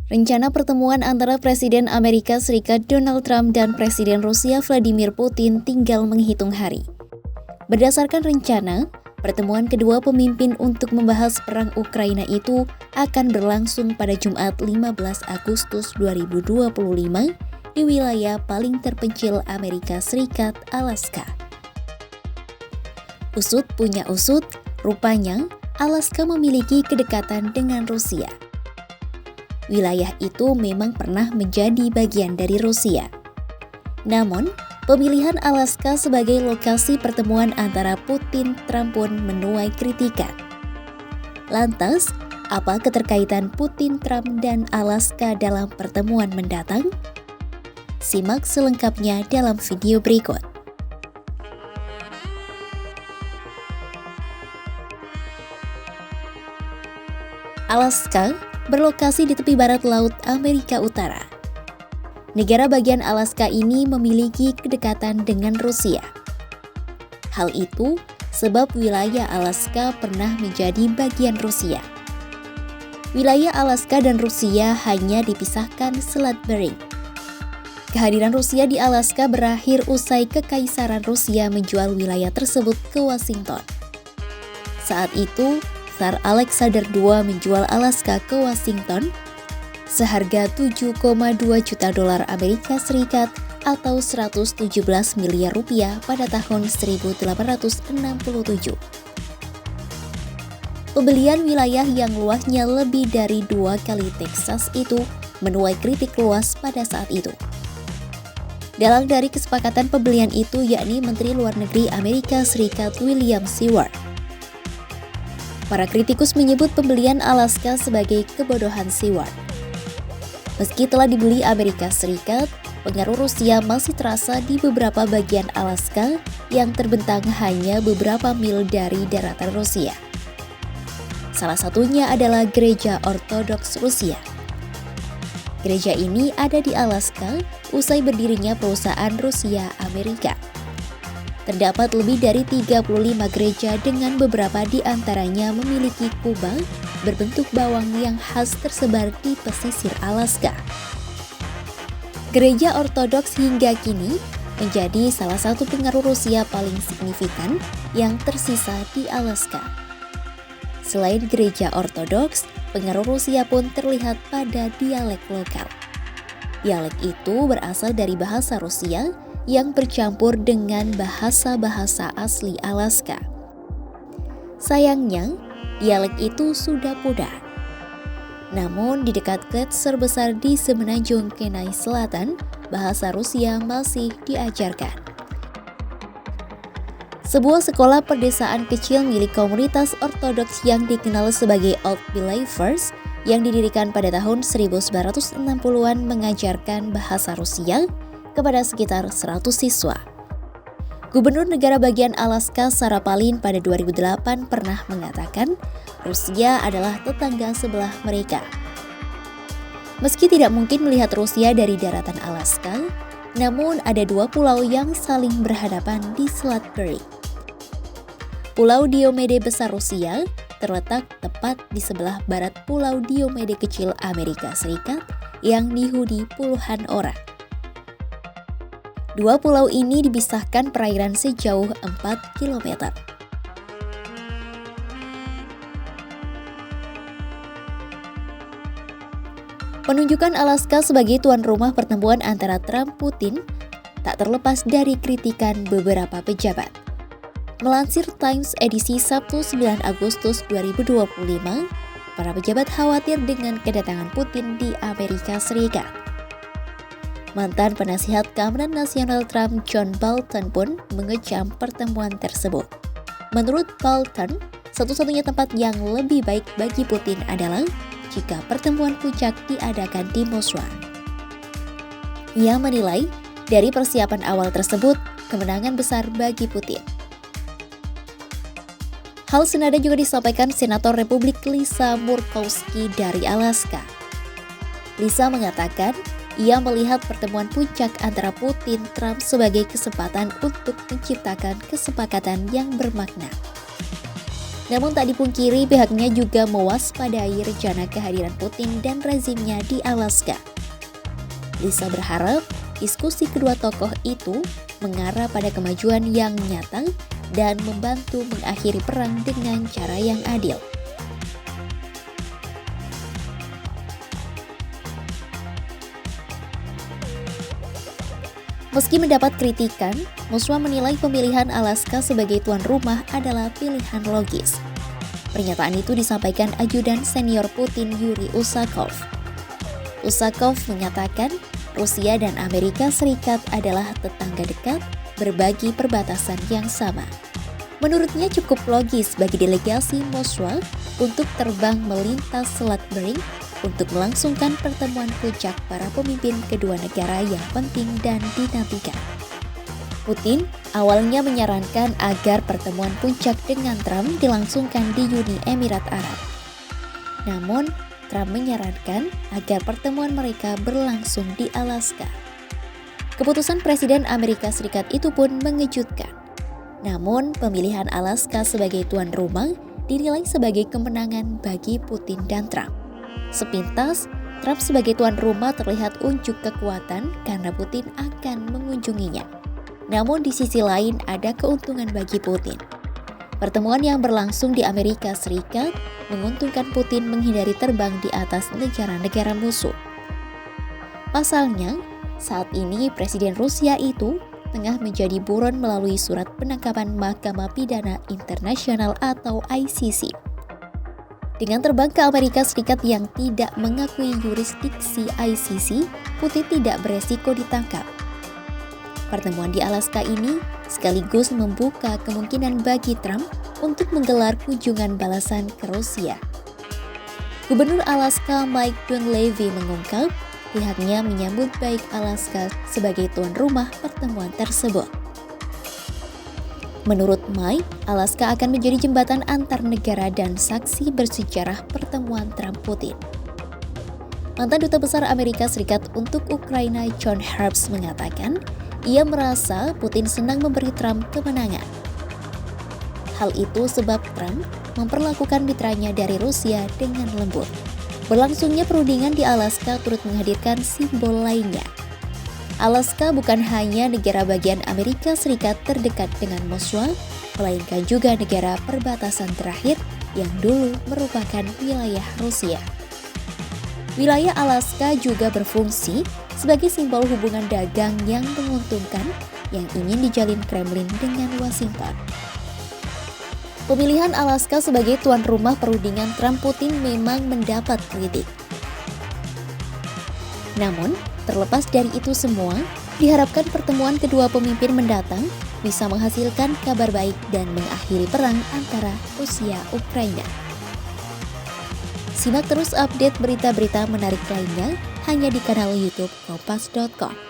Rencana pertemuan antara Presiden Amerika Serikat Donald Trump dan Presiden Rusia Vladimir Putin tinggal menghitung hari. Berdasarkan rencana, pertemuan kedua pemimpin untuk membahas perang Ukraina itu akan berlangsung pada Jumat 15 Agustus 2025 di wilayah paling terpencil Amerika Serikat, Alaska. Usut punya usut, rupanya Alaska memiliki kedekatan dengan Rusia. Wilayah itu memang pernah menjadi bagian dari Rusia. Namun, pemilihan Alaska sebagai lokasi pertemuan antara Putin-Trump pun menuai kritikan. Lantas, apa keterkaitan Putin-Trump dan Alaska dalam pertemuan mendatang? Simak selengkapnya dalam video berikut. Alaska berlokasi di tepi barat Laut Amerika Utara. Negara bagian Alaska ini memiliki kedekatan dengan Rusia. Hal itu sebab wilayah Alaska pernah menjadi bagian Rusia. Wilayah Alaska dan Rusia hanya dipisahkan Selat Bering. Kehadiran Rusia di Alaska berakhir usai Kekaisaran Rusia menjual wilayah tersebut ke Washington. Saat itu, Tsar Alexander II menjual Alaska ke Washington seharga 7,2 juta dolar Amerika Serikat atau 117 miliar rupiah pada tahun 1867. Pembelian wilayah yang luasnya lebih dari 2 kali Texas itu menuai kritik luas pada saat itu. Dalam dari kesepakatan pembelian itu yakni Menteri Luar Negeri Amerika Serikat William Seward. Para kritikus menyebut pembelian Alaska sebagai kebodohan Seward. Meski telah dibeli Amerika Serikat, pengaruh Rusia masih terasa di beberapa bagian Alaska yang terbentang hanya beberapa mil dari daratan Rusia. Salah satunya adalah Gereja Ortodoks Rusia. Gereja ini ada di Alaska usai berdirinya perusahaan Rusia Amerika. Terdapat lebih dari 35 gereja dengan beberapa di antaranya memiliki kubah berbentuk bawang yang khas tersebar di pesisir Alaska. Gereja Ortodoks hingga kini menjadi salah satu pengaruh Rusia paling signifikan yang tersisa di Alaska. Selain gereja Ortodoks, pengaruh Rusia pun terlihat pada dialek lokal. Dialek itu berasal dari bahasa Rusia yang bercampur dengan bahasa-bahasa asli Alaska. Sayangnya, dialek itu sudah pudar. Namun di dekat gletser besar di semenanjung Kenai Selatan, bahasa Rusia masih diajarkan. Sebuah sekolah perdesaan kecil milik komunitas Ortodoks yang dikenal sebagai Old Believers yang didirikan pada tahun 1960-an mengajarkan bahasa Rusia kepada sekitar 100 siswa. Gubernur negara bagian Alaska Sarah Palin pada 2008 pernah mengatakan Rusia adalah tetangga sebelah mereka. Meski tidak mungkin melihat Rusia dari daratan Alaska, namun ada 2 pulau yang saling berhadapan di Selat Bering. Pulau Diomede besar Rusia terletak tepat di sebelah barat Pulau Diomede kecil Amerika Serikat yang dihuni puluhan orang. 2 pulau ini dipisahkan perairan sejauh 4 km. Penunjukan Alaska sebagai tuan rumah pertemuan antara Trump-Putin tak terlepas dari kritikan beberapa pejabat. Melansir Times edisi Sabtu 9 Agustus 2025, para pejabat khawatir dengan kedatangan Putin di Amerika Serikat. Mantan penasihat keamanan nasional Trump John Bolton pun mengecam pertemuan tersebut. Menurut Bolton, satu-satunya tempat yang lebih baik bagi Putin adalah jika pertemuan puncak diadakan di Moskwa. Ia menilai dari persiapan awal tersebut kemenangan besar bagi Putin. Hal senada juga disampaikan Senator Republik Lisa Murkowski dari Alaska. Lisa mengatakan, ia melihat pertemuan puncak antara Putin-Trump sebagai kesempatan untuk menciptakan kesepakatan yang bermakna. Namun tak dipungkiri pihaknya juga mewaspadai rencana kehadiran Putin dan rezimnya di Alaska. Lisa berharap diskusi kedua tokoh itu mengarah pada kemajuan yang nyata dan membantu mengakhiri perang dengan cara yang adil. Meski mendapat kritikan, Moskwa menilai pemilihan Alaska sebagai tuan rumah adalah pilihan logis. Pernyataan itu disampaikan ajudan senior Putin Yuri Usakov. Usakov menyatakan Rusia dan Amerika Serikat adalah tetangga dekat, berbagi perbatasan yang sama. Menurutnya cukup logis bagi delegasi Moskwa untuk terbang melintas Selat Bering untuk melangsungkan pertemuan puncak para pemimpin kedua negara yang penting dan dinantikan. Putin awalnya menyarankan agar pertemuan puncak dengan Trump dilangsungkan di Uni Emirat Arab. Namun, Trump menyarankan agar pertemuan mereka berlangsung di Alaska. Keputusan Presiden Amerika Serikat itu pun mengejutkan. Namun, pemilihan Alaska sebagai tuan rumah dinilai sebagai kemenangan bagi Putin dan Trump. Sepintas, Trump sebagai tuan rumah terlihat unjuk kekuatan karena Putin akan mengunjunginya. Namun di sisi lain ada keuntungan bagi Putin. Pertemuan yang berlangsung di Amerika Serikat menguntungkan Putin menghindari terbang di atas negara-negara musuh. Pasalnya, saat ini Presiden Rusia itu tengah menjadi buron melalui surat penangkapan Mahkamah Pidana Internasional atau ICC. Dengan terbang ke Amerika Serikat yang tidak mengakui yurisdiksi ICC, Putin tidak beresiko ditangkap. Pertemuan di Alaska ini sekaligus membuka kemungkinan bagi Trump untuk menggelar kunjungan balasan ke Rusia. Gubernur Alaska Mike Dunleavy mengungkap pihaknya menyambut baik Alaska sebagai tuan rumah pertemuan tersebut. Menurut Mike, Alaska akan menjadi jembatan antar negara dan saksi bersejarah pertemuan Trump-Putin. Mantan Duta Besar Amerika Serikat untuk Ukraina John Herbst mengatakan, ia merasa Putin senang memberi Trump kemenangan. Hal itu sebab Trump memperlakukan mitranya dari Rusia dengan lembut. Berlangsungnya perundingan di Alaska turut menghadirkan simbol lainnya. Alaska bukan hanya negara bagian Amerika Serikat terdekat dengan Moskwa, melainkan juga negara perbatasan terakhir yang dulu merupakan wilayah Rusia. Wilayah Alaska juga berfungsi sebagai simbol hubungan dagang yang menguntungkan yang ingin dijalin Kremlin dengan Washington. Pemilihan Alaska sebagai tuan rumah perundingan Trump-Putin memang mendapat kritik. Namun, terlepas dari itu semua, diharapkan pertemuan kedua pemimpin mendatang bisa menghasilkan kabar baik dan mengakhiri perang antara Rusia-Ukraina. Simak terus update berita-berita menarik lainnya hanya di kanal YouTube Kompas.com.